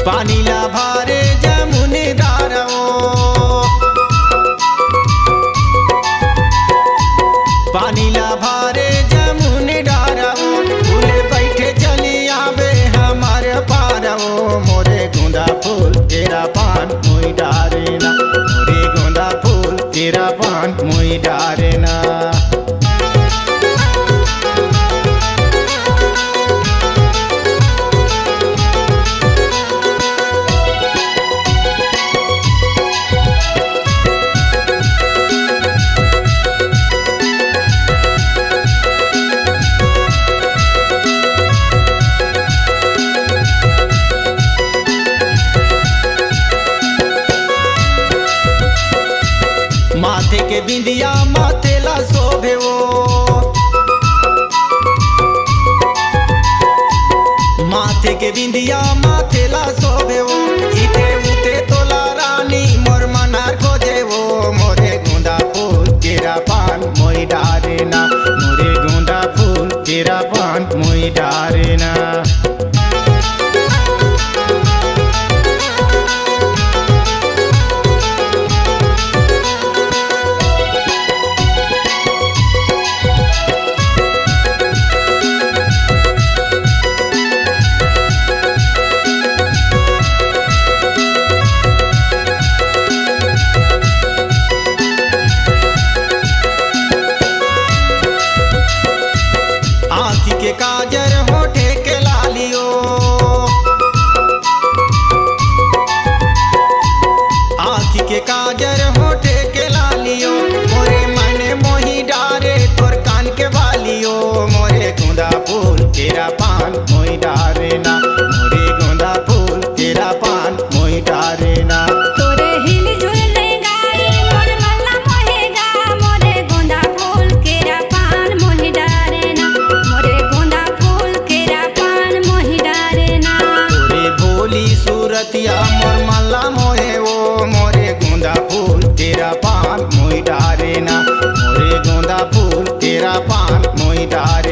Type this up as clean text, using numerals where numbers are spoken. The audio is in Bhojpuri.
पानी ला भारे जमुने दारवो, पानी ला भारे जमुने दारवो, फूले बैठे चली आवे हमारे पारवो। मोरे गुंदा फूल तेरा पान मुई डारे ना, मोरे गुंदा फूल तेरा पान मुई डारे ना। माथे के बिंदिया माथे ला शोभे वो, माथे के बिंदिया माथे ला शोभे वो, इते उते तोला रानी मोर मनार खोजे वो। मोरे गुंदा फूल तेरा पान मोई डारे ना, मोरे गुंदा फूल तेरा पान मोई डारे ना। आँखी के काजर होठे के लालियो, आँखी के काजर होठे के लालियो, मोरे मने मोही डारे तोर कान के बालियो। मोरे गुंदा फूल तेरा पान मोई डारे ना, मोरे गुंदा फूल तेरा पान मोई डारे ना। तोरे हिल झुल रे गाई मोर मल्ला मोहेगा, मोरे गोंदा फूल केरा पान मोहि डारे ना, मोरे गोंदा फूल केरा पान मोहि डारे ना। तोरे भोली सूरतिया मोर मल्ला मोहे वो, मोरे गुंदा फूल तेरा पान मोई डारे ना, मोरे गुंदा फूल तेरा पान मोई डारे।